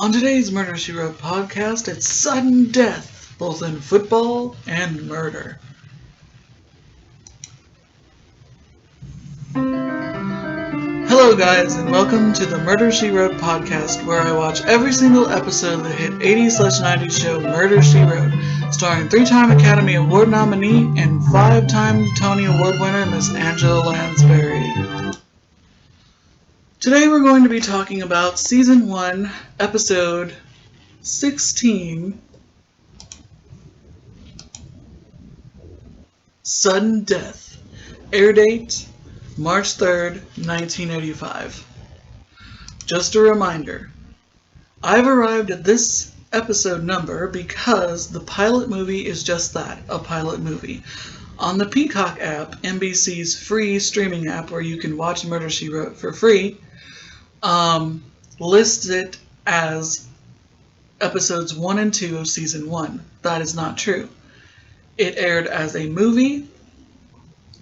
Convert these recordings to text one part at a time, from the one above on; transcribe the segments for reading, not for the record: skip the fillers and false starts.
On today's Murder, She Wrote podcast, it's sudden death, both in football and murder. Hello guys, and welcome to the Murder, She Wrote podcast, where I watch every single episode of the hit 80s/90s show Murder, She Wrote, starring 3-time Academy Award nominee and 5-time Tony Award winner Miss Angela Lansbury. Today we're going to be talking about Season 1, Episode 16, Sudden Death. Air date, March 3rd, 1985. Just a reminder, I've arrived at this episode number because the pilot movie is just that, a pilot movie. On the Peacock app, NBC's free streaming app where you can watch Murder, She Wrote for free, lists it as episodes 1 and 2 of season 1. That is not true. It aired as a movie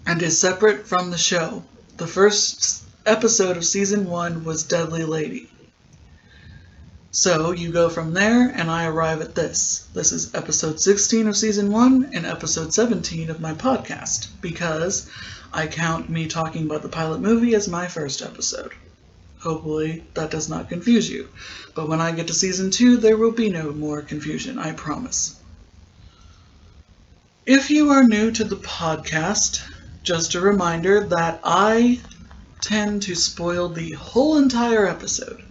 and is separate from the show. The first episode of season 1 was Deadly Lady. So you go from there and I arrive at this. This is episode 16 of season 1 and episode 17 of my podcast because I count me talking about the pilot movie as my first episode. Hopefully that does not confuse you. But when I get to season 2, there will be no more confusion, I promise. If you are new to the podcast, just a reminder that I tend to spoil the whole entire episode.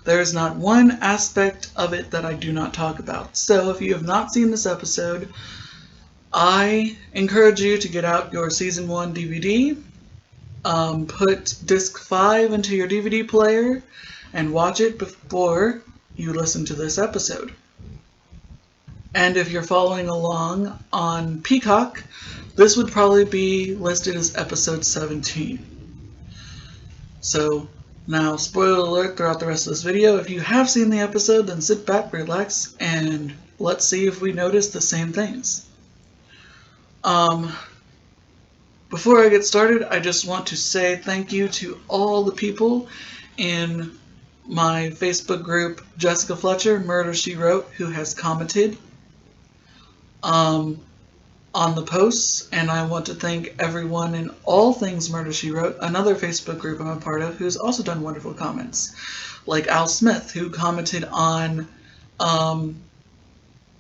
There is not one aspect of it that I do not talk about. So if you have not seen this episode, I encourage you to get out your season 1 DVD, put disc 5 into your DVD player, and watch it before you listen to this episode. And if you're following along on Peacock, this would probably be listed as episode 17. So, now, spoiler alert throughout the rest of this video. If you have seen the episode, then sit back, relax, and let's see if we notice the same things. Before I get started, I just want to say thank you to all the people in my Facebook group, Jessica Fletcher, Murder, She Wrote, who has commented on the posts, and I want to thank everyone in All Things Murder, She Wrote, another Facebook group I'm a part of, who's also done wonderful comments, like Al Smith, who commented on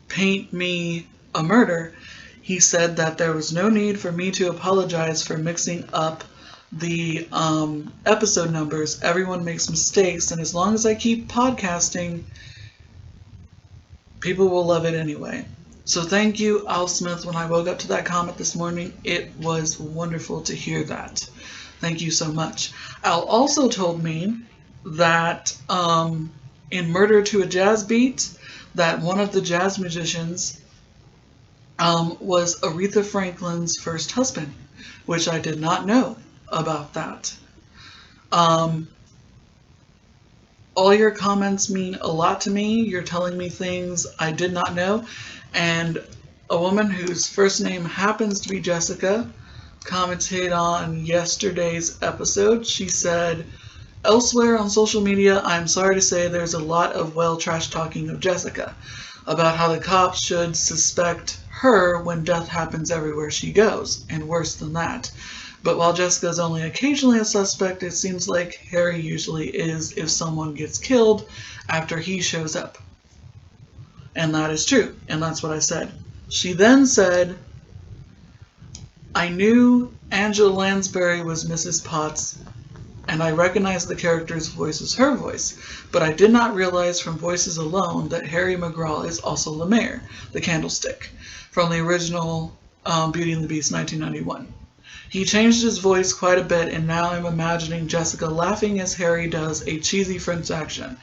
Paint Me a Murder. He said that there was no need for me to apologize for mixing up the episode numbers. Everyone makes mistakes, and as long as I keep podcasting, people will love it anyway. So thank you, Al Smith. When I woke up to that comment this morning, it was wonderful to hear that. Thank you so much. Al also told me that in Murder to a Jazz Beat, that one of the jazz musicians was Aretha Franklin's first husband, which I did not know about that. All your comments mean a lot to me. You're telling me things I did not know. And a woman whose first name happens to be Jessica commented on yesterday's episode. She said, "Elsewhere on social media, I'm sorry to say there's a lot of trash talking of Jessica about how the cops should suspect her when death happens everywhere she goes, and worse than that. But while Jessica is only occasionally a suspect, it seems like Harry usually is if someone gets killed after he shows up." And that is true, and that's what I said. She then said, "I knew Angela Lansbury was Mrs. Potts, and I recognized the character's voice as her voice, but I did not realize from voices alone that Harry McGraw is also Le Maire, the Candlestick, from the original Beauty and the Beast 1991. He changed his voice quite a bit, and now I'm imagining Jessica laughing as Harry does a cheesy French accent.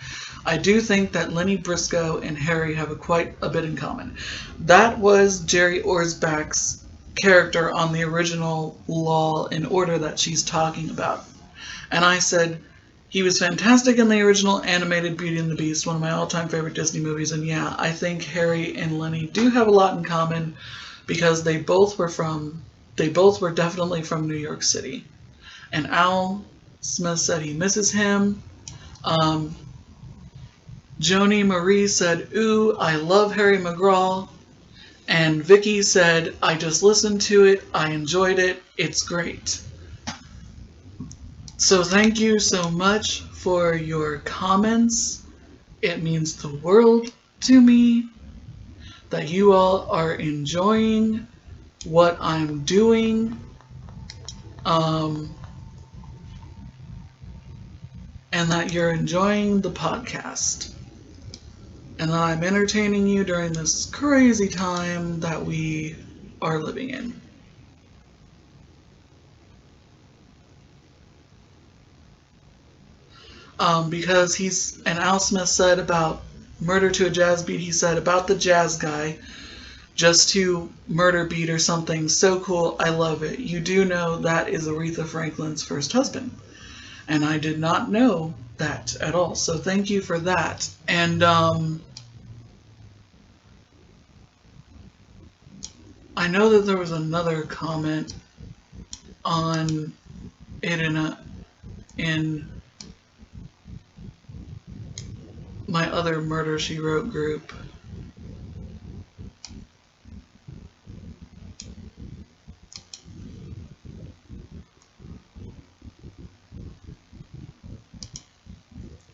I do think that Lenny Briscoe and Harry have quite a bit in common." That was Jerry Orsbach's character on the original Law and Order that she's talking about. And I said, he was fantastic in the original animated Beauty and the Beast, one of my all-time favorite Disney movies, and yeah, I think Harry and Lenny do have a lot in common because they both were definitely from New York City. And Al Smith said he misses him. Joni Marie said, ooh, I love Harry McGraw. And Vicky said, I just listened to it. I enjoyed it. It's great. So thank you so much for your comments. It means the world to me that you all are enjoying what I'm doing. And that you're enjoying the podcast. And that I'm entertaining you during this crazy time that we are living in. Because and Al Smith said about Murder to a Jazz Beat, he said about the jazz guy, just to murder beat or something so cool, I love it. You do know that is Aretha Franklin's first husband. And I did not know that at all. So thank you for that. And I know that there was another comment on it in my other Murder, She Wrote group.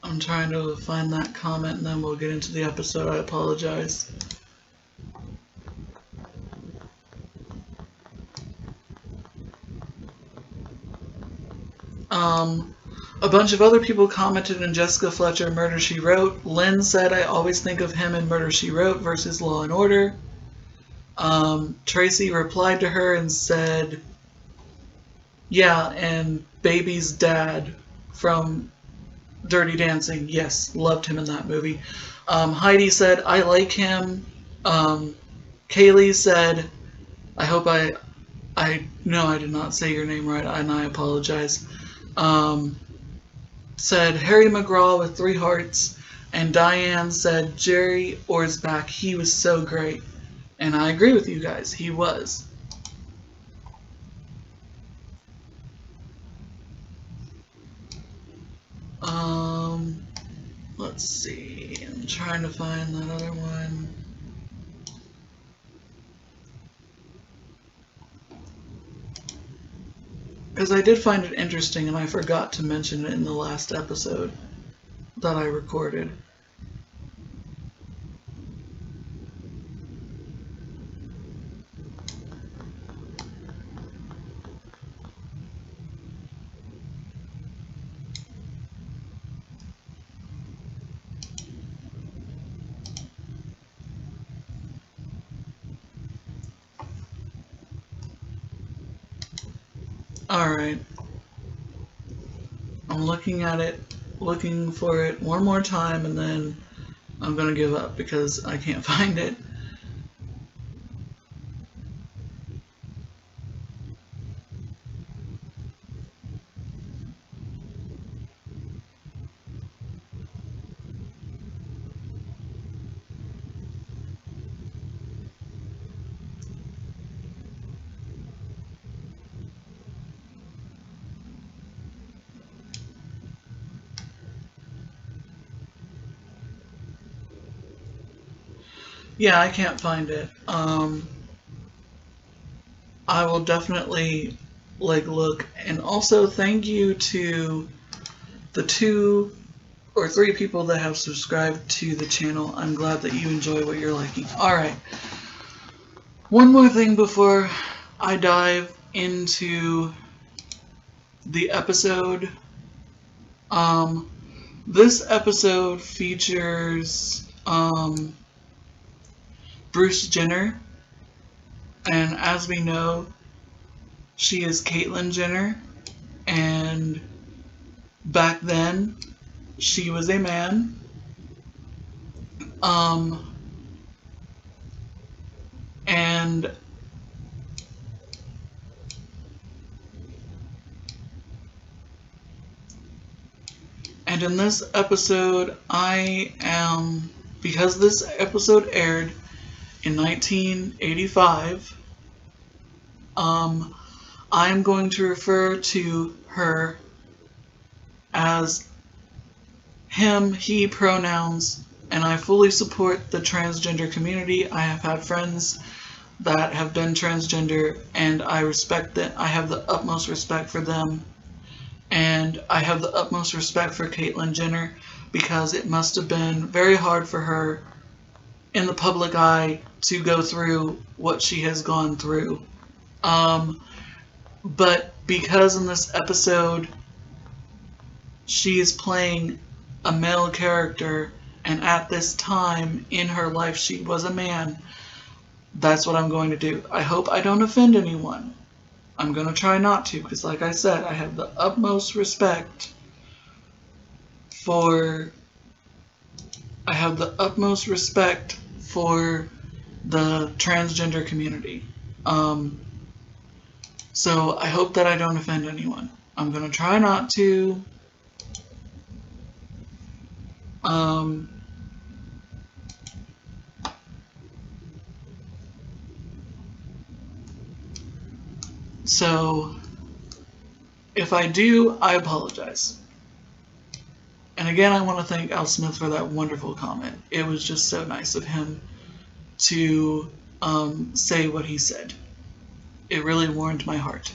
I'm trying to find that comment and then we'll get into the episode. I apologize. A bunch of other people commented in Jessica Fletcher, Murder, She Wrote. Lynn said, I always think of him in Murder, She Wrote versus Law & Order. Tracy replied to her and said, yeah, and Baby's dad from Dirty Dancing. Yes, loved him in that movie. Heidi said, I like him. Kaylee said, I hope no, I did not say your name right, and I apologize. Said Harry McGraw with 3 hearts, and Diane said Jerry Orsbach, he was so great. And I agree with you guys, he was. Let's see, I'm trying to find that other one. Because I did find it interesting and I forgot to mention it in the last episode that I recorded. Alright. I'm looking at it, looking for it one more time, and then I'm gonna give up because I can't find it. Yeah, I can't find it. I will definitely look, and also thank you to the 2 or 3 people that have subscribed to the channel. I'm glad that you enjoy what you're liking. Alright, one more thing before I dive into the episode. This episode features Bruce Jenner, and as we know, she is Caitlyn Jenner, and back then she was a man. And in this episode, because this episode aired in 1985, I'm going to refer to her as him, he pronouns and I fully support the transgender community. I have had friends that have been transgender, and I respect that. I have the utmost respect for them, and I have the utmost respect for Caitlyn Jenner, because it must have been very hard for her in the public eye to go through what she has gone through. But because in this episode she is playing a male character, and at this time in her life she was a man, that's what I'm going to do. I hope I don't offend anyone. I'm going to try not to, because like I said, I have the utmost respect for the transgender community. So I hope that I don't offend anyone. I'm going to try not to. So if I do, I apologize. And again, I want to thank Al Smith for that wonderful comment. It was just so nice of him to say what he said. It really warmed my heart.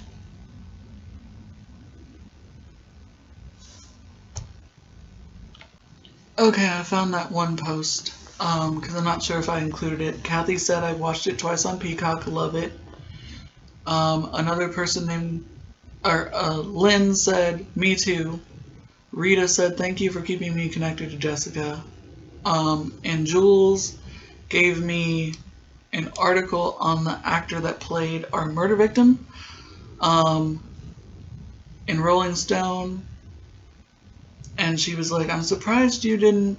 Okay, I found that one post, because I'm not sure if I included it. Kathy said I watched it twice on Peacock, love it. Another person named, Lynn said, me too. Rita said, thank you for keeping me connected to Jessica. And Jules gave me an article on the actor that played our murder victim in Rolling Stone. And she was like, I'm surprised you didn't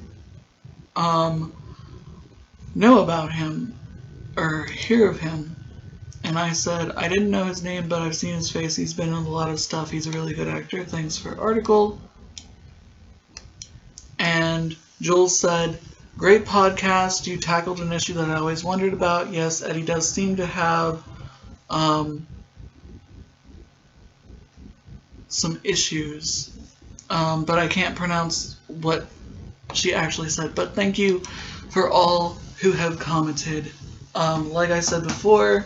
know about him or hear of him. And I said, I didn't know his name, but I've seen his face. He's been in a lot of stuff. He's a really good actor. Thanks for the article. And Jules said, great podcast. You tackled an issue that I always wondered about. Yes, Eddie does seem to have some issues. But I can't pronounce what she actually said. But thank you for all who have commented. Like I said before,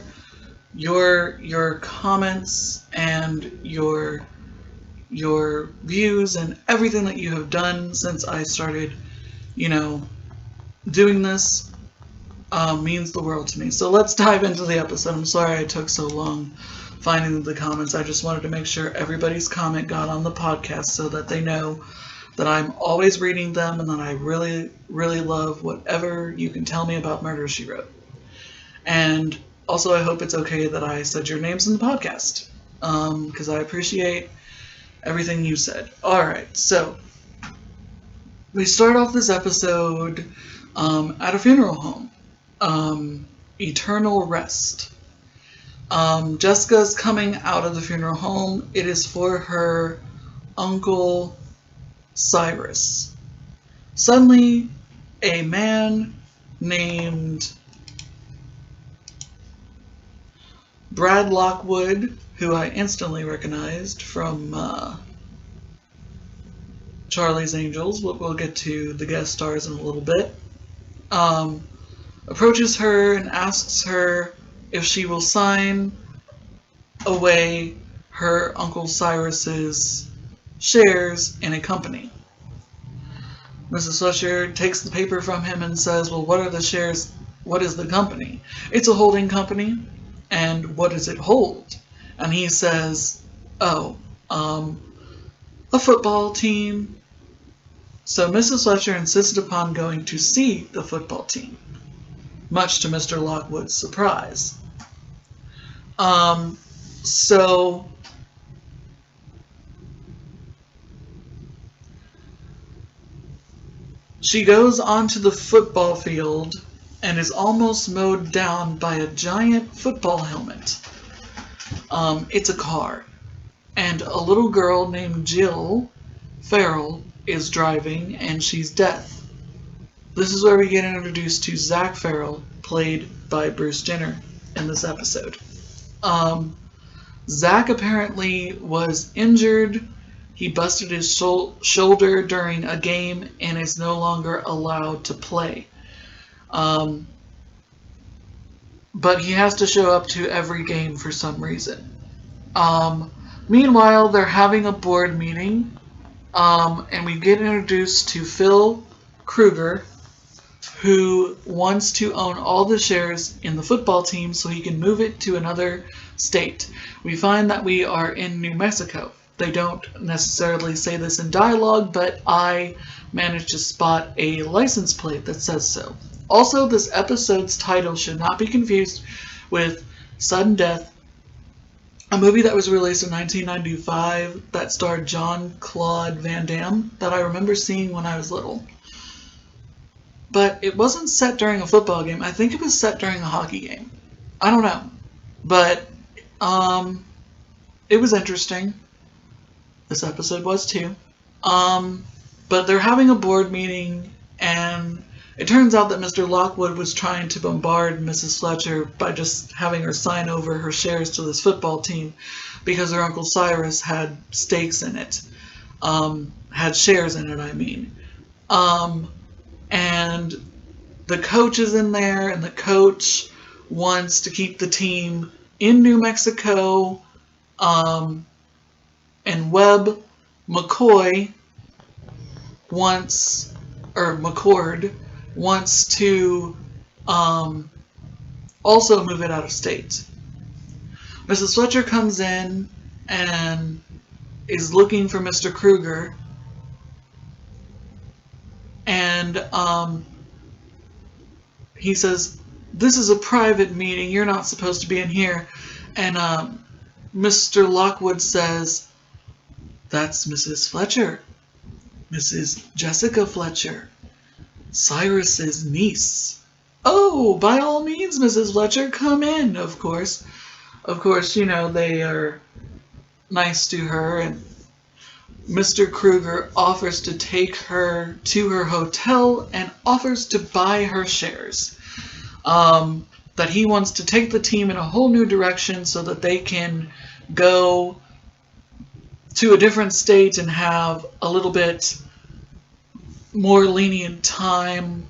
your comments and your views and everything that you have done since I started, doing this means the world to me. So let's dive into the episode. I'm sorry I took so long finding the comments. I just wanted to make sure everybody's comment got on the podcast so that they know that I'm always reading them and that I really, really love whatever you can tell me about Murder, She Wrote. And also, I hope it's okay that I said your names in the podcast, because I appreciate everything you said. Alright, so we start off this episode at a funeral home, Eternal Rest. Jessica's coming out of the funeral home. It is for her uncle Cyrus. Suddenly, a man named Brad Lockwood, who I instantly recognized from Charlie's Angels, we'll get to the guest stars in a little bit, approaches her and asks her if she will sign away her Uncle Cyrus's shares in a company. Mrs. Fletcher takes the paper from him and says, well, what are the shares? What is the company? It's a holding company. And what does it hold? And he says, a football team. So Mrs. Fletcher insisted upon going to see the football team, much to Mr. Lockwood's surprise. So she goes onto the football field and is almost mowed down by a giant football helmet. It's a car. And a little girl named Jill Farrell is driving, and she's deaf. This is where we get introduced to Zach Farrell, played by Bruce Jenner in this episode. Zach apparently was injured. he busted his shoulder during a game and is no longer allowed to play. But he has to show up to every game for some reason. Meanwhile, they're having a board meeting, and we get introduced to Phil Krueger, who wants to own all the shares in the football team so he can move it to another state. We find that we are in New Mexico. They don't necessarily say this in dialogue, but I managed to spot a license plate that says so. Also, this episode's title should not be confused with Sudden Death, a movie that was released in 1995 that starred Jean-Claude Van Damme that I remember seeing when I was little. But it wasn't set during a football game. I think it was set during a hockey game. I don't know. But it was interesting. This episode was too. But they're having a board meeting, and it turns out that Mr. Lockwood was trying to bombard Mrs. Fletcher by just having her sign over her shares to this football team because her Uncle Cyrus had stakes in it. Had shares in it, I mean. And the coach is in there, and the coach wants to keep the team in New Mexico. And Webb McCord wants to also move it out of state. Mrs. Fletcher comes in and is looking for Mr. Krueger, and he says, "This is a private meeting, you're not supposed to be in here." And Mr. Lockwood says, "That's Mrs. Fletcher, Mrs. Jessica Fletcher, Cyrus's niece." "Oh, by all means, Mrs. Fletcher, come in." Of course, you know, they are nice to her, and Mr. Krueger offers to take her to her hotel and offers to buy her shares. That he wants to take the team in a whole new direction so that they can go to a different state and have a little bit more lenient time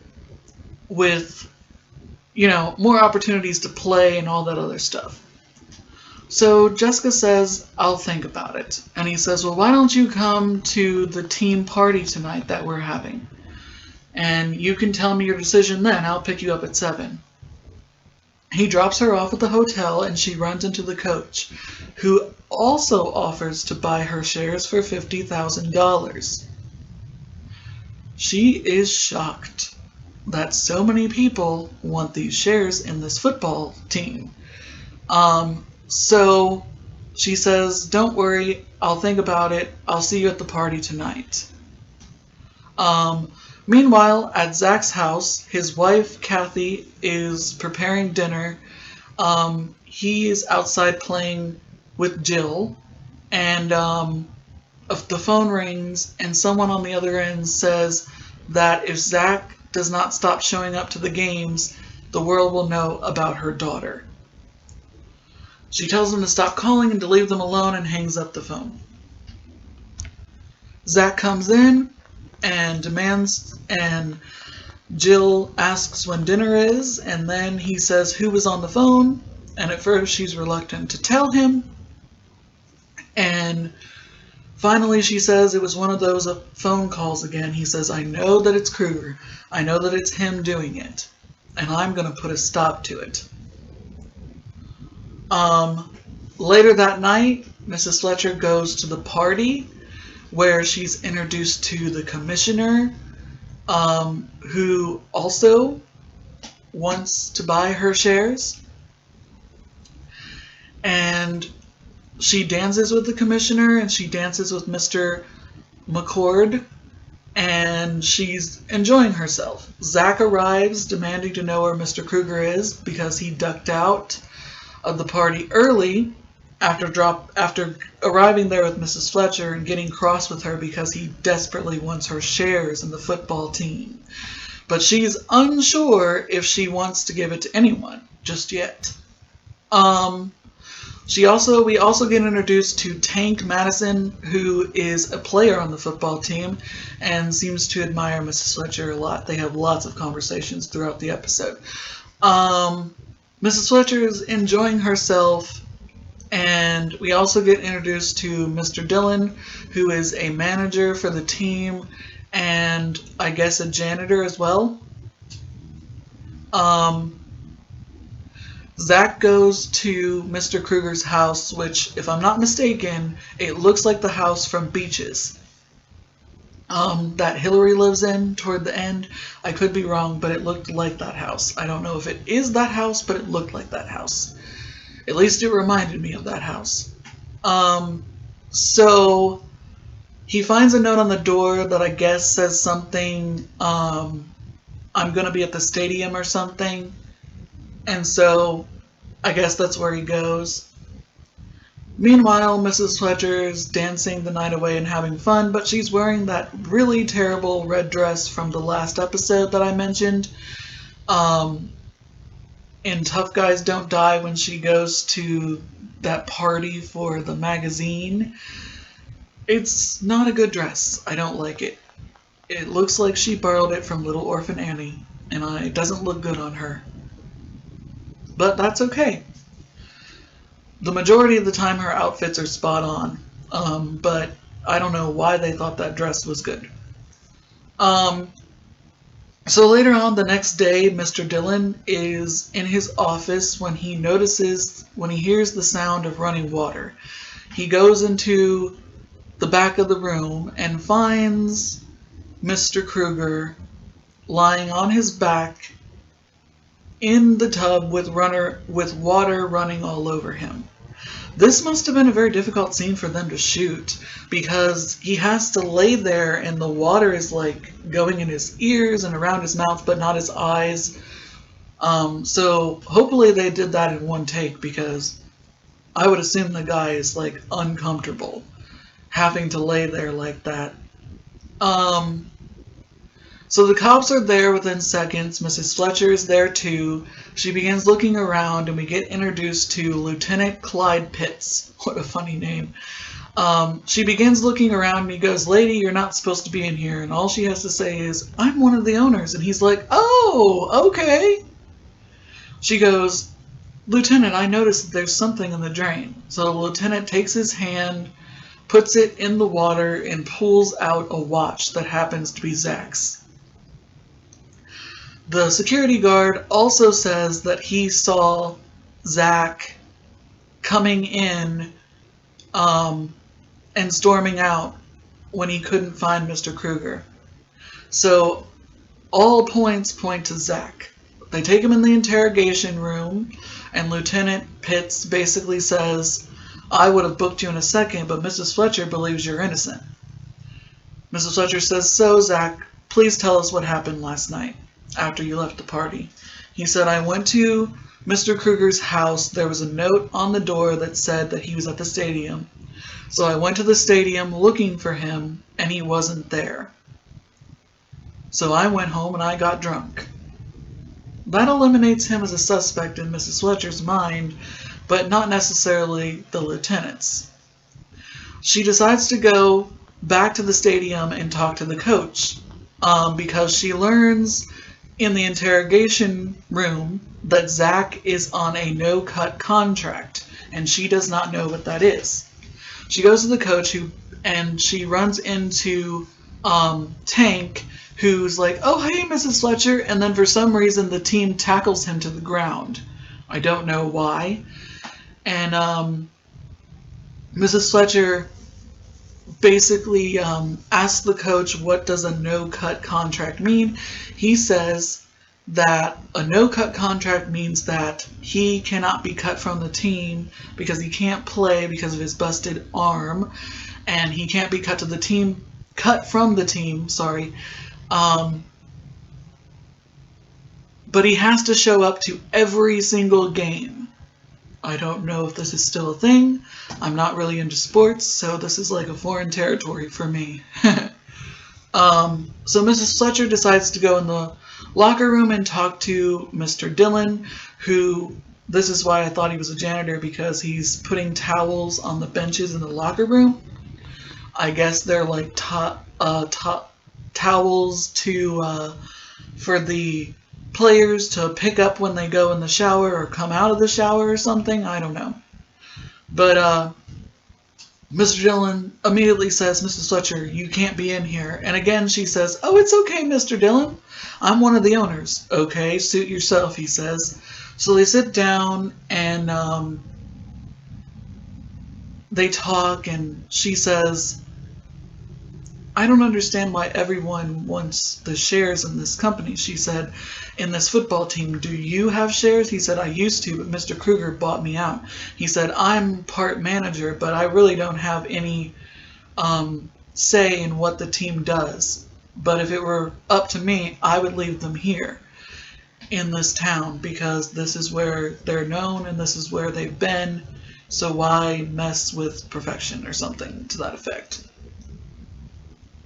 with, you know, more opportunities to play and all that other stuff. So Jessica says, "I'll think about it." And he says, "Well, why don't you come to the team party tonight that we're having? And you can tell me your decision then. I'll pick you up at 7. He drops her off at the hotel, and she runs into the coach, who also offers to buy her shares for $50,000. She is shocked that so many people want these shares in this football team. So she says, "Don't worry, I'll think about it. I'll see you at the party tonight." Meanwhile, at Zach's house, his wife, Kathy, is preparing dinner. He is outside playing with Jill, and the phone rings, and someone on the other end says that if Zach does not stop showing up to the games, the world will know about her daughter. She tells him to stop calling and to leave them alone and hangs up the phone. Zach comes in and demands, and Jill asks when dinner is, and then he says who was on the phone, and at first she's reluctant to tell him, and finally she says it was one of those phone calls again. He says, "I know that it's Krueger. I know that it's him doing it, and I'm going to put a stop to it." Later that night, Mrs. Fletcher goes to the party where she's introduced to the commissioner, who also wants to buy her shares. And she dances with the commissioner, and she dances with Mr. McCord, and she's enjoying herself. Zach arrives, demanding to know where Mr. Krueger is because he ducked out of the party early after arriving there with Mrs. Fletcher and getting cross with her because he desperately wants her shares in the football team. But she's unsure if she wants to give it to anyone just yet. We also get introduced to Tank Madison, who is a player on the football team and seems to admire Mrs. Fletcher a lot. They have lots of conversations throughout the episode. Mrs. Fletcher is enjoying herself, and we also get introduced to Mr. Dillon, who is a manager for the team and I guess a janitor as well. Zach goes to Mr. Kruger's house, which, if I'm not mistaken, it looks like the house from Beaches that Hillary lives in toward the end. I could be wrong, but it looked like that house. I don't know if it is that house, but it looked like that house. At least it reminded me of that house. So he finds a note on the door that I guess says something, I'm going to be at the stadium or something. And so I guess that's where he goes. Meanwhile, Mrs. Fletcher is dancing the night away and having fun, but she's wearing that really terrible red dress from the last episode that I mentioned. In Tough Guys Don't Die, when she goes to that party for the magazine. It's not a good dress. I don't like it. It looks like she borrowed it from Little Orphan Annie, and it doesn't look good on her. But that's okay. The majority of the time her outfits are spot on, but I don't know why they thought that dress was good. So later on the next day, Mr. Dillon is in his office when he hears the sound of running water. He goes into the back of the room and finds Mr. Kruger lying on his back in the tub with water running all over him. This must have been a very difficult scene for them to shoot, because he has to lay there and the water is like going in his ears and around his mouth, but not his eyes. So hopefully they did that in one take, because I would assume the guy is like uncomfortable having to lay there like that. So the cops are there within seconds. Mrs. Fletcher is there too. She begins looking around, and we get introduced to Lieutenant Clyde Pitts. What a funny name. She begins looking around, and he goes, "Lady, you're not supposed to be in here." And all she has to say is, "I'm one of the owners." And he's like, "Oh, okay." She goes, "Lieutenant, I noticed that there's something in the drain." So the lieutenant takes his hand, puts it in the water, and pulls out a watch that happens to be Zach's. The security guard also says that he saw Zach coming in and storming out when he couldn't find Mr. Kruger. So all points point to Zach. They take him in the interrogation room, and Lieutenant Pitts basically says, "I would have booked you in a second, but Mrs. Fletcher believes you're innocent." Mrs. Fletcher says, "So, Zach, please tell us what happened last night after you left the party." He said, "I went to Mr. Kruger's house. There was a note on the door that said that he was at the stadium. So I went to the stadium looking for him, and he wasn't there. So I went home and I got drunk." That eliminates him as a suspect in Mrs. Fletcher's mind, but not necessarily the lieutenant's. She decides to go back to the stadium and talk to the coach, because she learns in the interrogation room that Zach is on a no-cut contract, and she does not know what that is. She goes to the coach, and she runs into Tank, who's like, "Oh, hey, Mrs. Fletcher," and then for some reason the team tackles him to the ground. I don't know why. And Mrs. Fletcher basically asks the coach, what does a no-cut contract mean? He says that a no-cut contract means that he cannot be cut from the team because he can't play because of his busted arm, and he can't be cut from the team, but he has to show up to every single game. I don't know if this is still a thing. I'm not really into sports, so this is like a foreign territory for me. So Mrs. Fletcher decides to go in the locker room and talk to Mr. Dillon, who this is why I thought he was a janitor, because he's putting towels on the benches in the locker room. I guess they're like towels to for the players to pick up when they go in the shower or come out of the shower or something. I don't know. But Mr. Dillon immediately says, Mrs. Fletcher, you can't be in here. And again, she says, oh, it's okay, Mr. Dillon. I'm one of the owners. Okay, suit yourself, he says. So they sit down and they talk, and she says, I don't understand why everyone wants the shares in this company. She said, in this football team, do you have shares? He said, I used to, but Mr. Kruger bought me out. He said, I'm part manager, but I really don't have any say in what the team does. But if it were up to me, I would leave them here in this town, because this is where they're known and this is where they've been. So why mess with perfection, or something to that effect.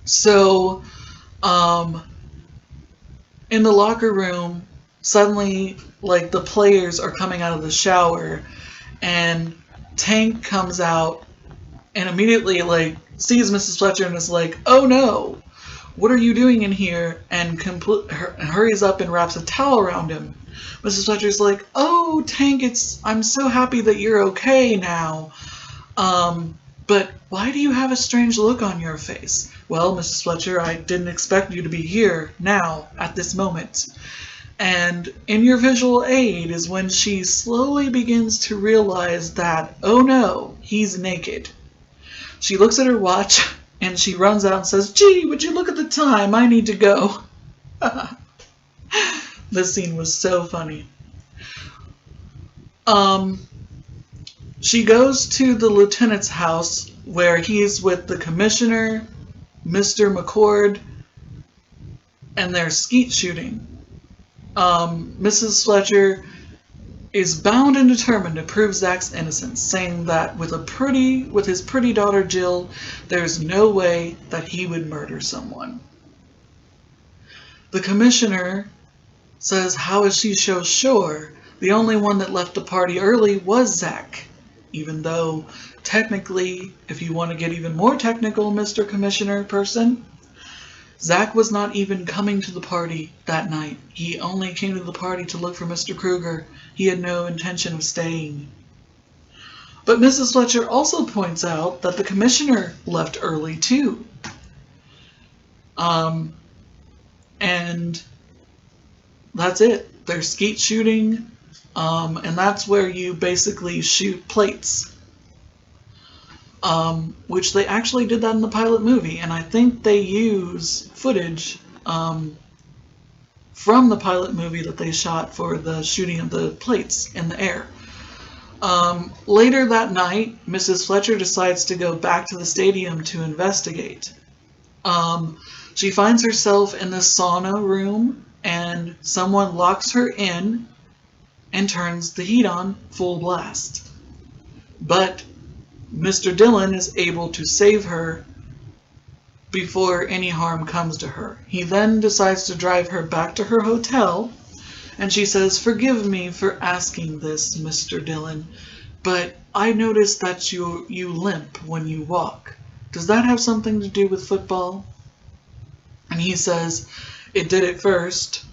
So, in the locker room, suddenly, like, the players are coming out of the shower, and Tank comes out and immediately, like, sees Mrs. Fletcher and is like, oh no, what are you doing in here? And hurries up and wraps a towel around him. Mrs. Fletcher's like, oh, Tank, I'm so happy that you're okay now. But why do you have a strange look on your face? Well, Mrs. Fletcher, I didn't expect you to be here now, at this moment. And in your visual aid is when she slowly begins to realize that, oh no, he's naked. She looks at her watch and she runs out and says, gee, would you look at the time? I need to go. This scene was so funny. She goes to the lieutenant's house where he's with the commissioner, Mr. McCord, and they're skeet shooting. Mrs. Fletcher is bound and determined to prove Zach's innocence, saying that with his pretty daughter Jill, there's no way that he would murder someone. The commissioner says, how is she so sure? The only one that left the party early was Zach. Even though, technically, if you want to get even more technical, Mr. Commissioner person, Zach was not even coming to the party that night. He only came to the party to look for Mr. Kruger. He had no intention of staying. But Mrs. Fletcher also points out that the commissioner left early too. And that's it. They're skeet shooting. And that's where you basically shoot plates. Which they actually did that in the pilot movie. And I think they use footage from the pilot movie that they shot for the shooting of the plates in the air. Later that night, Mrs. Fletcher decides to go back to the stadium to investigate. She finds herself in the sauna room, and someone locks her in and turns the heat on full blast. But Mr. Dillon is able to save her before any harm comes to her. He then decides to drive her back to her hotel, and she says, forgive me for asking this, Mr. Dillon, but I noticed that you limp when you walk. Does that have something to do with football? And he says, it did at first.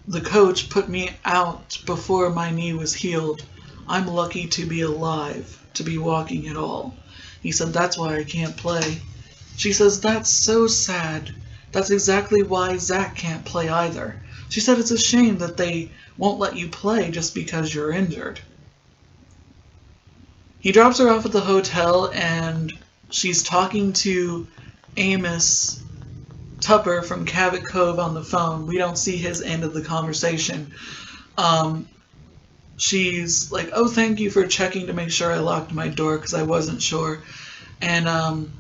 The coach put me out before my knee was healed. I'm lucky to be alive, to be walking at all. He said, that's why I can't play. She says, that's so sad. That's exactly why Zach can't play either. She said, it's a shame that they won't let you play just because you're injured. He drops her off at the hotel, and she's talking to Amos Tupper from Cabot Cove on the phone. We don't see his end of the conversation. She's like, oh, thank you for checking to make sure I locked my door, because I wasn't sure. And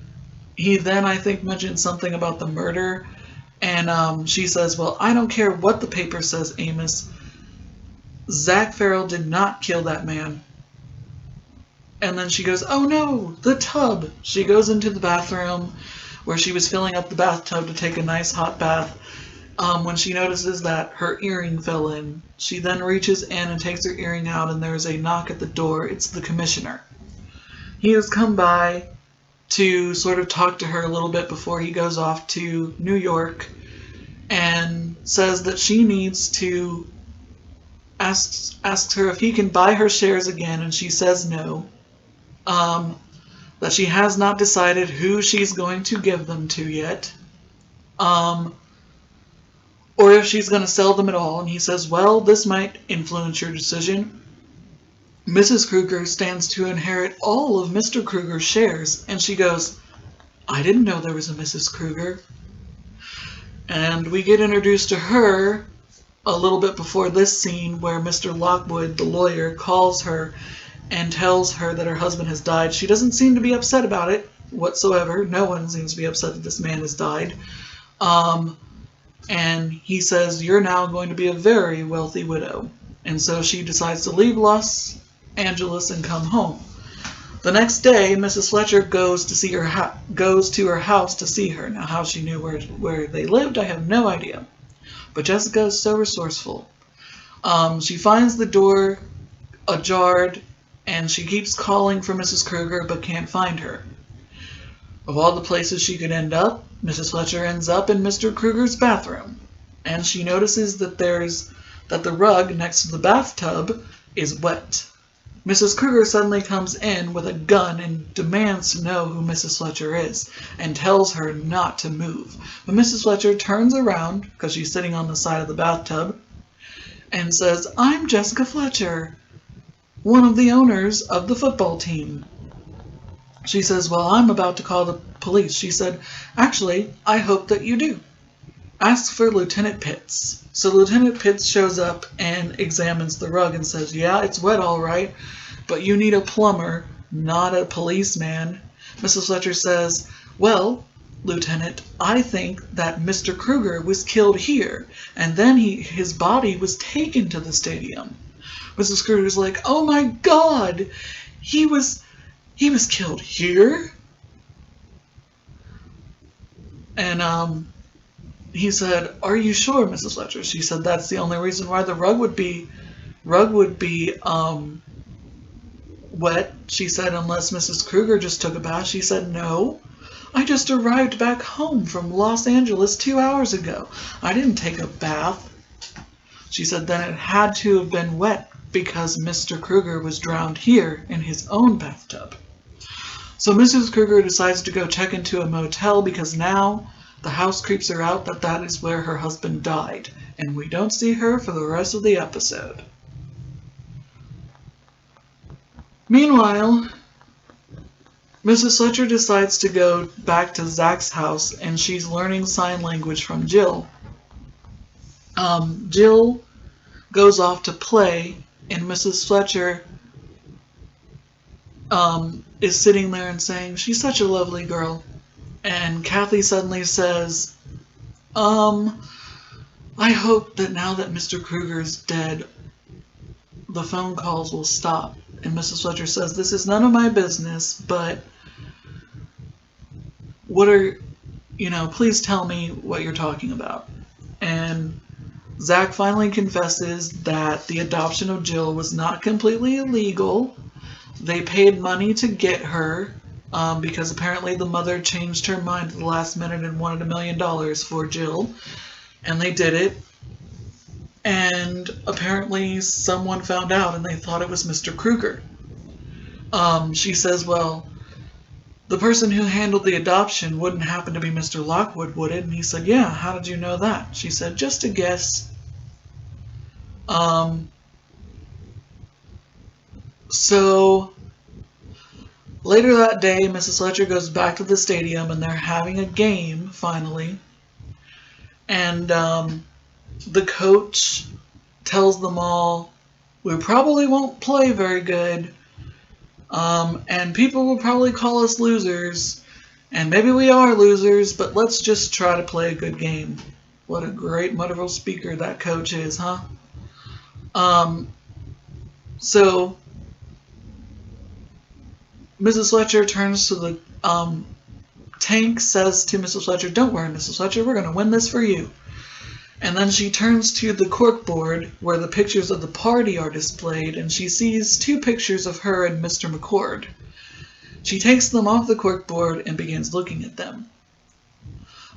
he then, I think, mentioned something about the murder. And she says, well, I don't care what the paper says, Amos. Zach Farrell did not kill that man. And then she goes, oh no, the tub. She goes into the bathroom where she was filling up the bathtub to take a nice hot bath. when she notices that her earring fell in. She then reaches in and takes her earring out, and there's a knock at the door. It's the commissioner. He has come by to sort of talk to her a little bit before he goes off to New York, and says that she needs to asks her if he can buy her shares again, and she says no. That she has not decided who she's going to give them to yet. Or if she's going to sell them at all. And he says, well, this might influence your decision. Mrs. Kruger stands to inherit all of Mr. Kruger's shares. And she goes, I didn't know there was a Mrs. Kruger. And we get introduced to her a little bit before this scene where Mr. Lockwood, the lawyer, calls her and tells her that her husband has died. She doesn't seem to be upset about it whatsoever. No one seems to be upset that this man has died. And he says, you're now going to be a very wealthy widow. And so she decides to leave Los Angeles and come home. The next day, Mrs. Fletcher goes to her house to see her. Now, how she knew where they lived, I have no idea. But Jessica is so resourceful. She finds the door ajar, and she keeps calling for Mrs. Kruger but can't find her. Of all the places she could end up, Mrs. Fletcher ends up in Mr. Kruger's bathroom. And she notices that the rug next to the bathtub is wet. Mrs. Kruger suddenly comes in with a gun and demands to know who Mrs. Fletcher is, and tells her not to move. But Mrs. Fletcher turns around, because she's sitting on the side of the bathtub, and says, I'm Jessica Fletcher, one of the owners of the football team. She says, well, I'm about to call the police. She said, actually, I hope that you do. Ask for Lieutenant Pitts. So Lieutenant Pitts shows up and examines the rug and says, yeah, it's wet all right, but you need a plumber, not a policeman. Mrs. Fletcher says, well, Lieutenant, I think that Mr. Kruger was killed here, and then his body was taken to the stadium. Mrs. Kruger's like, oh my God, he was killed here? And he said, are you sure, Mrs. Fletcher? She said, that's the only reason why the rug would be wet. She said, unless Mrs. Kruger just took a bath. She said, no, I just arrived back home from Los Angeles 2 hours ago. I didn't take a bath. She said, then it had to have been wet because Mr. Kruger was drowned here in his own bathtub. So Mrs. Kruger decides to go check into a motel because now the house creeps her out that is where her husband died, and we don't see her for the rest of the episode. Meanwhile, Mrs. Fletcher decides to go back to Zach's house, and she's learning sign language from Jill. Jill goes off to play, and Mrs. Fletcher is sitting there and saying, she's such a lovely girl. And Kathy suddenly says, I hope that now that Mr. Kruger's dead, the phone calls will stop. And Mrs. Fletcher says, this is none of my business, but please tell me what you're talking about. And Zach finally confesses that the adoption of Jill was not completely illegal. They paid money to get her, because apparently the mother changed her mind at the last minute and wanted $1 million for Jill, and they did it. And apparently someone found out and they thought it was Mr. Kruger. She says, well, the person who handled the adoption wouldn't happen to be Mr. Lockwood, would it? And he said, yeah, how did you know that? She said, just a guess. So later that day, Mrs. Fletcher goes back to the stadium and they're having a game, finally. And the coach tells them all, we probably won't play very good, and people will probably call us losers, and maybe we are losers, but let's just try to play a good game. What a great, wonderful speaker that coach is, huh? So Mrs. Fletcher turns to the Tank, says to Mrs. Fletcher, don't worry, Mrs. Fletcher, we're going to win this for you. And then she turns to the corkboard where the pictures of the party are displayed, and she sees 2 pictures of her and Mr. McCord. She takes them off the corkboard and begins looking at them.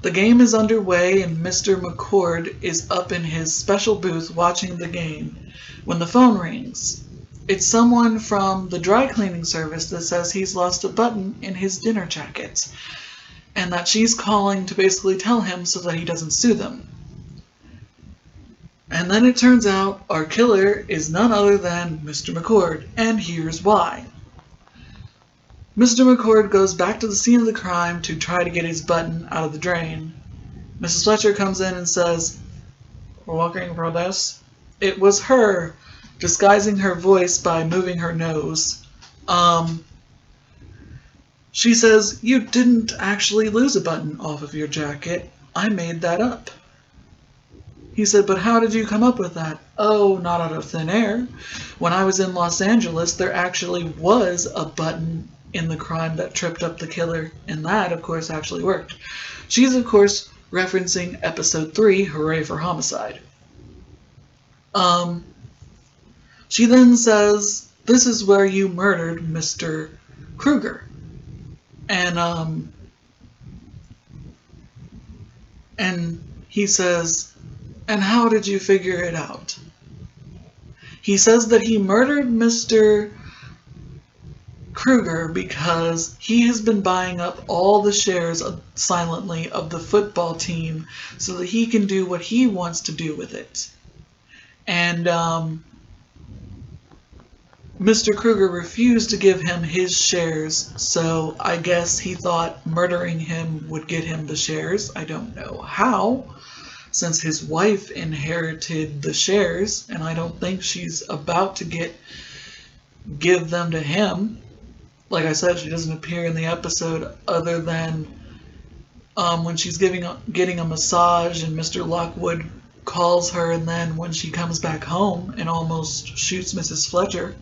The game is underway, and Mr. McCord is up in his special booth watching the game when the phone rings. It's someone from the dry cleaning service that says he's lost a button in his dinner jacket, and that she's calling to basically tell him so that he doesn't sue them. And then it turns out our killer is none other than Mr. McCord, and here's why. Mr. McCord goes back to the scene of the crime to try to get his button out of the drain. Mrs. Fletcher comes in and says, "We're looking for this." It was her, disguising her voice by moving her nose. She says, "You didn't actually lose a button off of your jacket. I made that up." He said, "But how did you come up with that?" "Oh, not out of thin air. When I was in Los Angeles, there actually was a button in the crime that tripped up the killer, and that, of course, actually worked." She's, of course, referencing episode 3, Hooray for Homicide. She then says, "This is where you murdered Mr. Kruger." And he says, "And how did you figure it out?" He says that he murdered Mr. Kruger because he has been buying up all the shares silently of the football team so that he can do what he wants to do with it. And Mr. Kruger refused to give him his shares, so I guess he thought murdering him would get him the shares. I don't know how, since his wife inherited the shares, and I don't think she's about to give them to him. Like I said, she doesn't appear in the episode other than when she's getting a massage and Mr. Lockwood calls her, and then when she comes back home and almost shoots Mrs. Fletcher.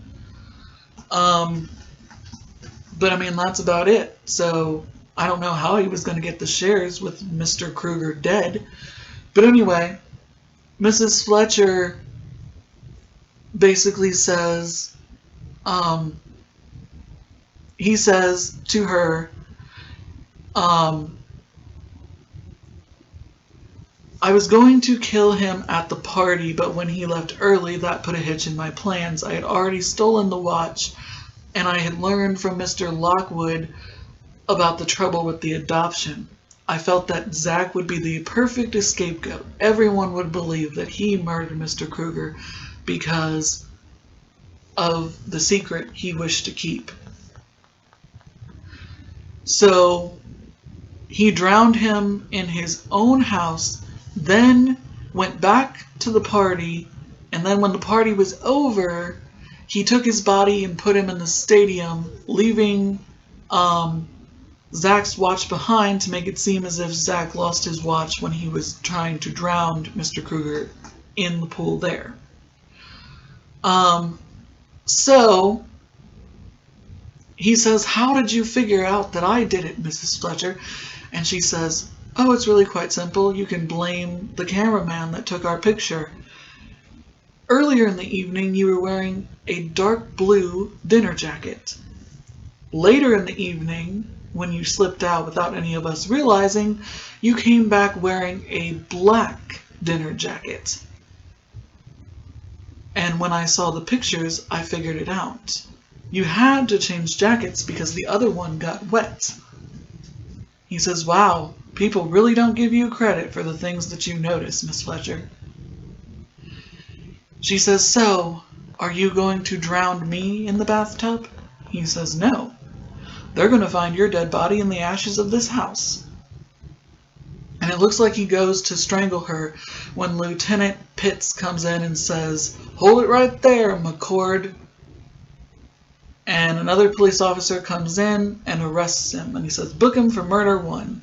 But I mean, that's about it. So I don't know how he was going to get the shares with Mr. Kruger dead. But anyway, Mrs. Fletcher basically says, he says to her, "I was going to kill him at the party, but when he left early, that put a hitch in my plans. I had already stolen the watch, and I had learned from Mr. Lockwood about the trouble with the adoption. I felt that Zach would be the perfect scapegoat. Everyone would believe that he murdered Mr. Kruger because of the secret he wished to keep. So he drowned him in his own house, then went back to the party, and then when the party was over, he took his body and put him in the stadium, leaving Zach's watch behind to make it seem as if Zach lost his watch when he was trying to drown Mr. Kruger in the pool there. So he says, "How did you figure out that I did it, Mrs. Fletcher?" And she says, "Oh, it's really quite simple. You can blame the cameraman that took our picture. Earlier in the evening, you were wearing a dark blue dinner jacket. Later in the evening, when you slipped out without any of us realizing, you came back wearing a black dinner jacket. And when I saw the pictures, I figured it out. You had to change jackets because the other one got wet." He says, "Wow, people really don't give you credit for the things that you notice, Miss Fletcher." She says, "So, are you going to drown me in the bathtub?" He says, "No. They're going to find your dead body in the ashes of this house." And it looks like he goes to strangle her when Lieutenant Pitts comes in and says, "Hold it right there, McCord." And another police officer comes in and arrests him, and he says, "Book him for murder 1.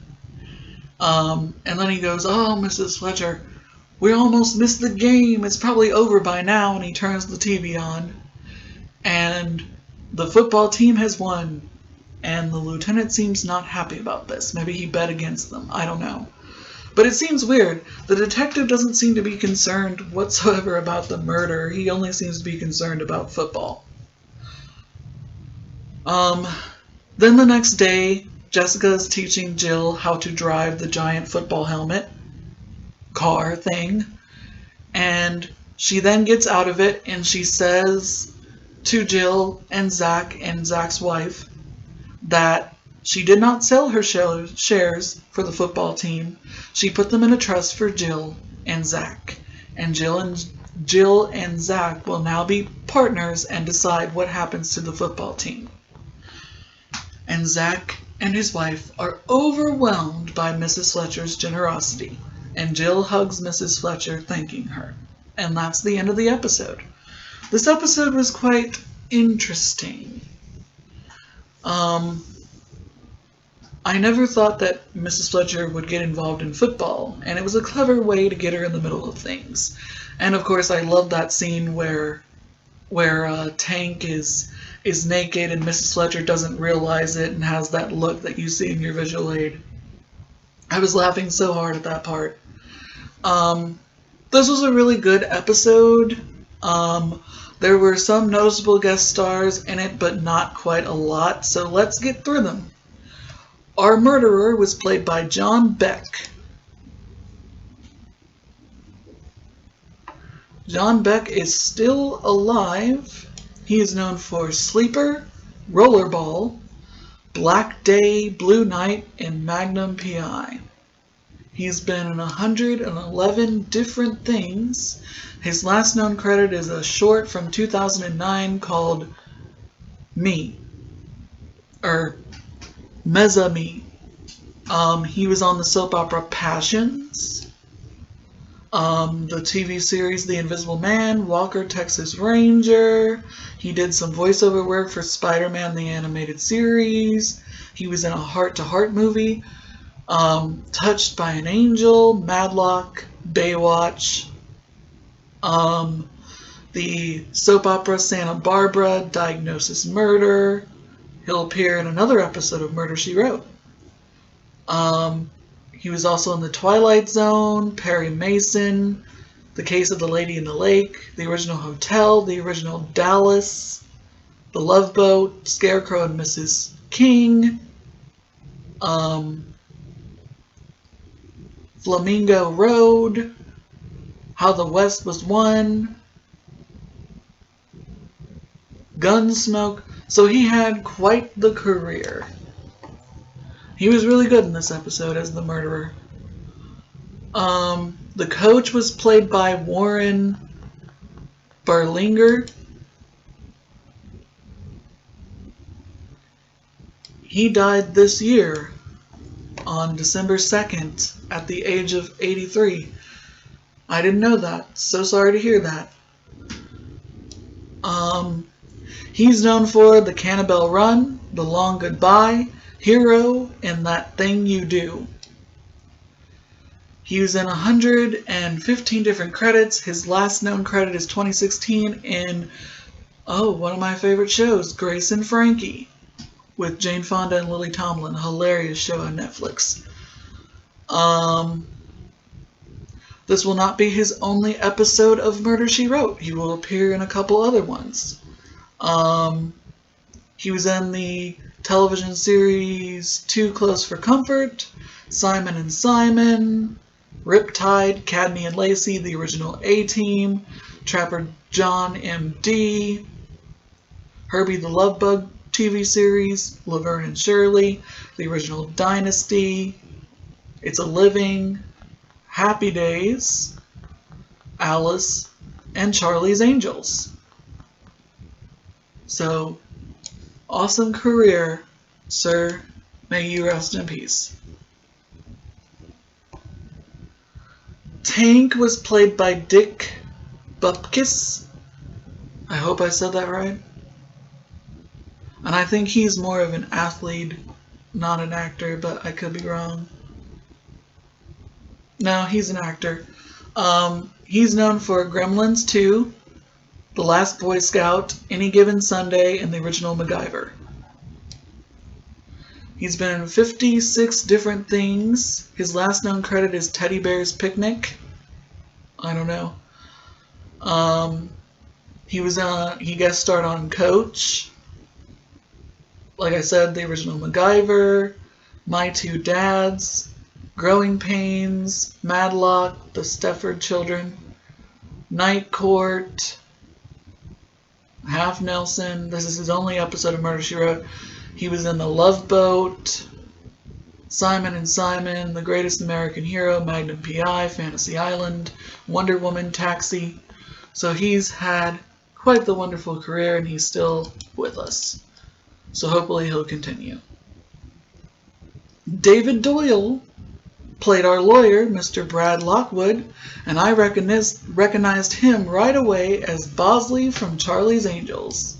And then he goes, "Oh, Mrs. Fletcher, we almost missed the game. It's probably over by now." And he turns the TV on, and the football team has won. And the lieutenant seems not happy about this. Maybe he bet against them. I don't know. But it seems weird. The detective doesn't seem to be concerned whatsoever about the murder. He only seems to be concerned about football. Then the next day, Jessica is teaching Jill how to drive the giant football helmet car thing. And she then gets out of it and she says to Jill and Zach's wife, that she did not sell her shares for the football team. She put them in a trust for Jill and Zach. And Jill and Zach will now be partners and decide what happens to the football team. And Zach and his wife are overwhelmed by Mrs. Fletcher's generosity. And Jill hugs Mrs. Fletcher, thanking her. And that's the end of the episode. This episode was quite interesting. I never thought that Mrs. Fletcher would get involved in football, and it was a clever way to get her in the middle of things. And of course, I love that scene where Tank is naked and Mrs. Fletcher doesn't realize it and has that look that you see in your visual aid. I was laughing so hard at that part. This was a really good episode. There were some noticeable guest stars in it, but not quite a lot, so let's get through them. Our murderer was played by John Beck. John Beck is still alive. He is known for Sleeper, Rollerball, Black Day, Blue Night, and Magnum P.I. He's been in 111 different things. His last known credit is a short from 2009 called Me, or Mezza Me. He was on the soap opera Passions, the TV series The Invisible Man, Walker, Texas Ranger. He did some voiceover work for Spider-Man the Animated Series. He was in a Heart to Heart movie, Touched by an Angel, Madlock, Baywatch, the soap opera Santa Barbara, Diagnosis Murder. He'll appear in another episode of Murder, She Wrote. He was also in The Twilight Zone, Perry Mason, The Case of the Lady in the Lake, the original Hotel, the original Dallas, The Love Boat, Scarecrow and Mrs. King, Flamingo Road, How the West Was Won, Gunsmoke. So he had quite the career. He was really good in this episode as the murderer. The coach was played by Warren Barlinger. He died this year on December 2nd at the age of 83. I didn't know that. So sorry to hear that. He's known for The Cannibal Run, The Long Goodbye, Hero, and That Thing You Do. He was in 115 different credits. His last known credit is 2016 in, one of my favorite shows, Grace and Frankie, with Jane Fonda and Lily Tomlin. A hilarious show on Netflix. This will not be his only episode of Murder, She Wrote. He will appear in a couple other ones. He was in the television series Too Close for Comfort, Simon and Simon, Riptide, Cadney and Lacey, the original A-Team, Trapper John M.D., Herbie the Love Bug TV series, Laverne and Shirley, the original Dynasty, It's a Living, Happy Days, Alice, and Charlie's Angels. So, awesome career, sir. May you rest in peace. Tank was played by Dick Bupkis. I hope I said that right. And I think he's more of an athlete, not an actor, but I could be wrong. No, he's an actor. He's known for Gremlins 2, The Last Boy Scout, Any Given Sunday, and the original MacGyver. He's been in 56 different things. His last known credit is Teddy Bear's Picnic. I don't know. He guest starred on Coach. Like I said, the original MacGyver, My Two Dads, Growing Pains, Madlock, The Stepford Children, Night Court, Half Nelson. This is his only episode of Murder, She Wrote. He was in The Love Boat, Simon and Simon, The Greatest American Hero, Magnum P.I., Fantasy Island, Wonder Woman, Taxi. So he's had quite the wonderful career, and he's still with us. So hopefully he'll continue. David Doyle played our lawyer, Mr. Brad Lockwood, and I recognized him right away as Bosley from Charlie's Angels.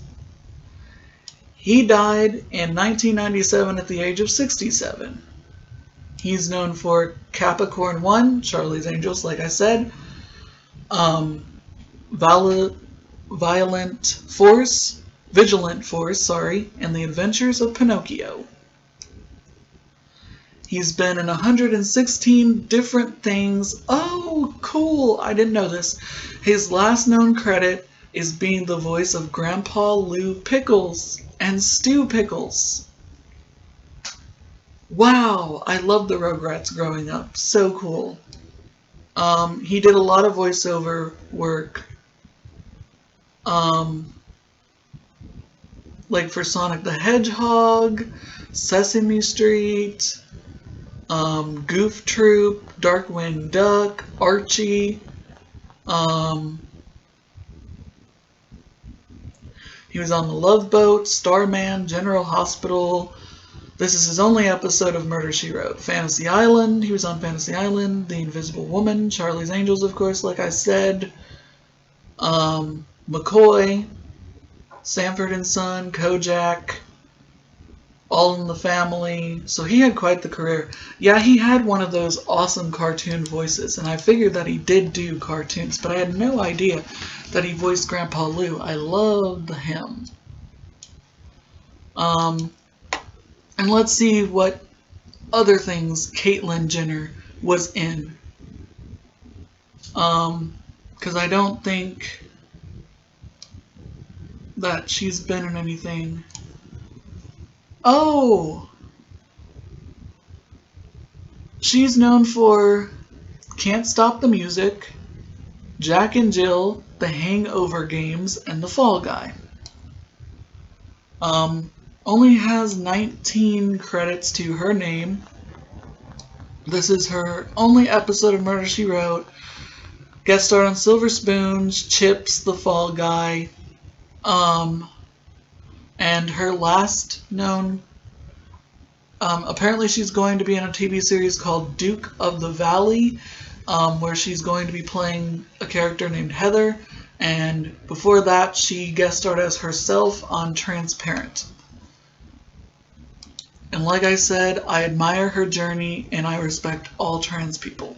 He died in 1997 at the age of 67. He's known for Capricorn 1, Charlie's Angels, like I said, Vigilant Force, and The Adventures of Pinocchio. He's been in 116 different things. Oh, cool! I didn't know this. His last known credit is being the voice of Grandpa Lou Pickles and Stu Pickles. Wow, I loved the Rugrats growing up. So cool. He did a lot of voiceover work. Like for Sonic the Hedgehog, Sesame Street, Goof Troop, Darkwing Duck, Archie. He was on The Love Boat, Starman, General Hospital. This is his only episode of Murder, She Wrote. Fantasy Island, he was on Fantasy Island. The Invisible Woman, Charlie's Angels, of course, like I said. McCoy, Sanford and Son, Kojak, All in the Family. So he had quite the career. Yeah, he had one of those awesome cartoon voices, and I figured that he did do cartoons, but I had no idea that he voiced Grandpa Lou. I loved him. And let's see what other things Caitlyn Jenner was in. Because I don't think that she's been in anything. Oh! She's known for Can't Stop the Music, Jack and Jill, The Hangover Games, and The Fall Guy. Only has 19 credits to her name. This is her only episode of Murder, She Wrote. Guest starred on Silver Spoons, Chips, The Fall Guy, and her last known, apparently she's going to be in a TV series called Duke of the Valley, where she's going to be playing a character named Heather, and before that she guest starred as herself on Transparent. And like I said, I admire her journey and I respect all trans people.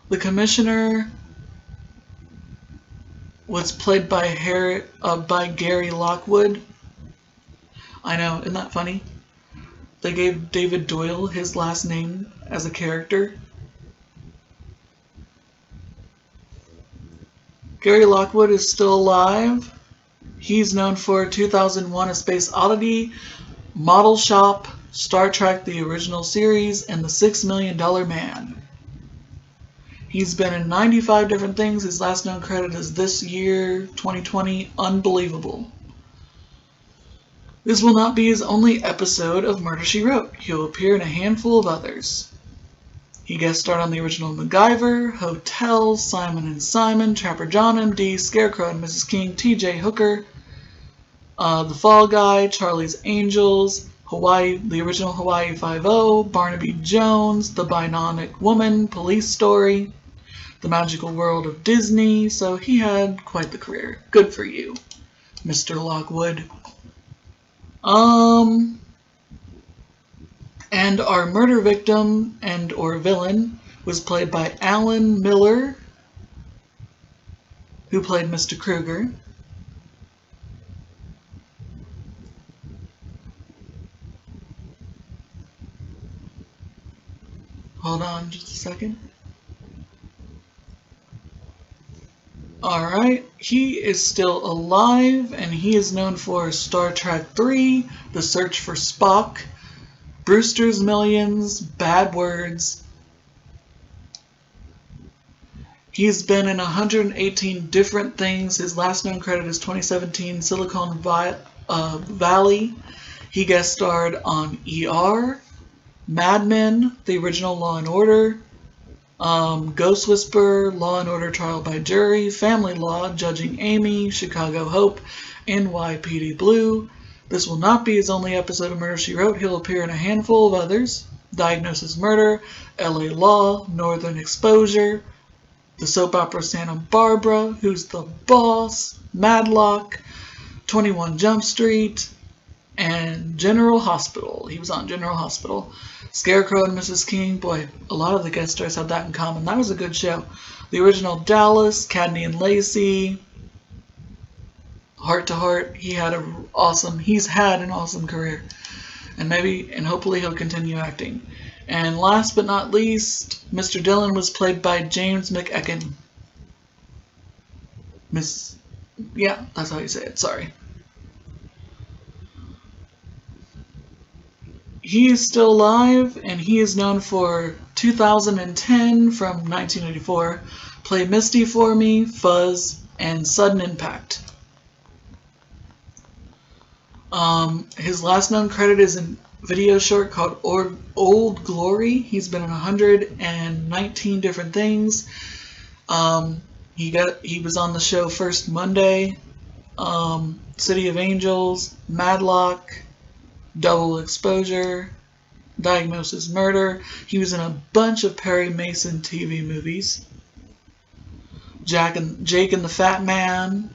The Commissioner was played by Gary Lockwood. I know, isn't that funny? They gave David Doyle his last name as a character. Gary Lockwood is still alive. He's known for 2001: A Space Oddity, Model Shop, Star Trek The Original Series, and The $6 Million Man. He's been in 95 different things. His last known credit is this year, 2020. Unbelievable. This will not be his only episode of Murder, She Wrote. He'll appear in a handful of others. He guest starred on the original MacGyver, Hotel, Simon and Simon, Trapper John MD, Scarecrow and Mrs. King, T.J. Hooker, The Fall Guy, Charlie's Angels, the original Hawaii Five-0, Barnaby Jones, The Bionic Woman, Police Story, The Magical World of Disney. So he had quite the career. Good for you, Mr. Lockwood. And our murder victim and or villain was played by Alan Miller, who played Mr. Krueger. Hold on just a second. Alright, he is still alive, and he is known for Star Trek 3, The Search for Spock, Brewster's Millions, Bad Words. He's been in 118 different things. His last known credit is 2017 Silicon Valley. He guest starred on ER, Mad Men, the original Law and Order, Ghost Whisperer, Law and Order Trial by Jury, Family Law, Judging Amy, Chicago Hope, NYPD Blue. This will not be his only episode of Murder, She Wrote. He'll appear in a handful of others. Diagnosis Murder, LA Law, Northern Exposure, the soap opera Santa Barbara, Who's the Boss, Madlock, 21 Jump Street, and General Hospital. He was on General Hospital. Scarecrow and Mrs. King. Boy, a lot of the guest stars have that in common. That was a good show. The original Dallas, Cadney and Lacey, Heart to Heart. He's had an awesome career. And hopefully he'll continue acting. And last but not least, Mr. Dillon was played by James McEachern. Yeah, that's how you say it, sorry. He is still alive, and he is known for 2010 from 1984, Play Misty for Me, Fuzz, and Sudden Impact. His last known credit is a video short called Old Glory. He's been in 119 different things. He was on the show First Monday, City of Angels, Madlock, Double Exposure, Diagnosis Murder. He was in a bunch of Perry Mason TV movies. Jake and the Fat Man,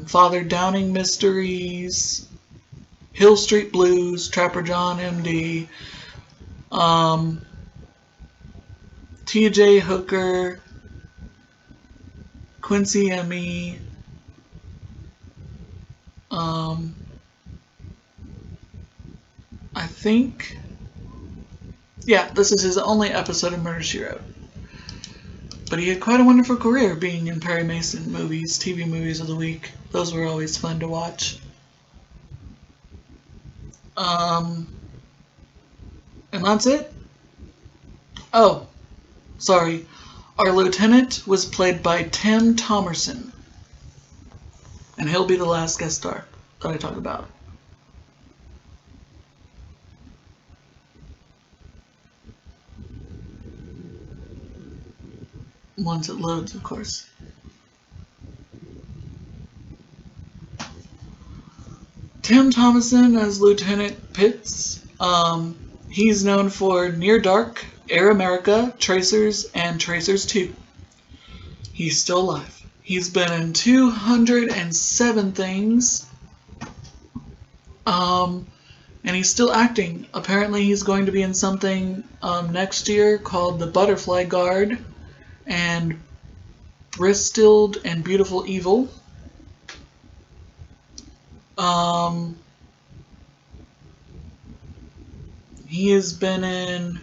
Father Downing Mysteries, Hill Street Blues, Trapper John MD, T.J. Hooker, Quincy M.E., I think, yeah, this is his only episode of Murder, She Wrote. But he had quite a wonderful career being in Perry Mason movies, TV movies of the week. Those were always fun to watch. And that's it. Oh, sorry. Our lieutenant was played by Tim Thomerson. And he'll be the last guest star that I talk about. Once it loads, of course. Tim Thomerson as Lieutenant Pitts. He's known for Near Dark, Air America, Tracers, and Tracers 2. He's still alive. He's been in 207 things. And he's still acting. Apparently he's going to be in something next year called The Butterfly Guard and Bristoled and Beautiful Evil. He has been in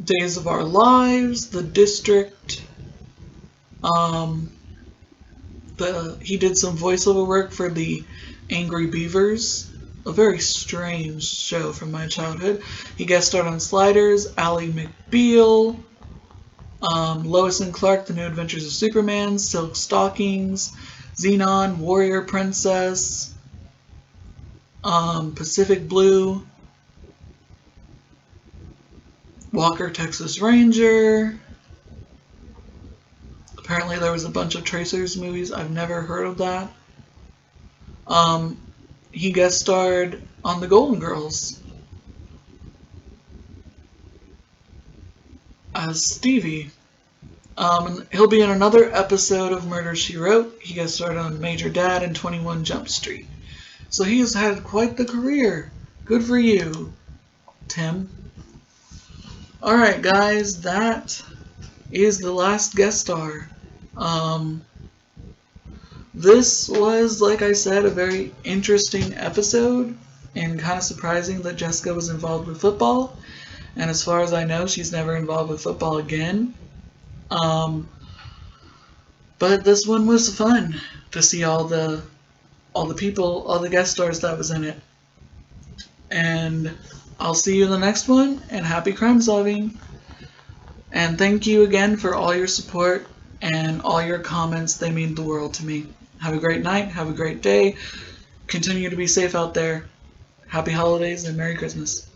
Days of Our Lives, The District. He did some voiceover work for the Angry Beavers, a very strange show from my childhood. He guest starred on Sliders, Ally McBeal, Lois and Clark, The New Adventures of Superman, Silk Stockings, Xenon, Warrior Princess, Pacific Blue, Walker, Texas Ranger. Apparently there was a bunch of Tracers movies. I've never heard of that. He guest starred on The Golden Girls as Stevie. He'll be in another episode of Murder, She Wrote. He guest starred on Major Dad and 21 Jump Street. So he has had quite the career. Good for you, Tim. Alright guys, that is the last guest star. This was, like I said, a very interesting episode, and kind of surprising that Jessica was involved with football. And as far as I know, she's never involved with football again. But this one was fun to see all the people, all the guest stars that was in it. And I'll see you in the next one, and happy crime solving. And thank you again for all your support and all your comments. They mean the world to me. Have a great night. Have a great day. Continue to be safe out there. Happy holidays and Merry Christmas.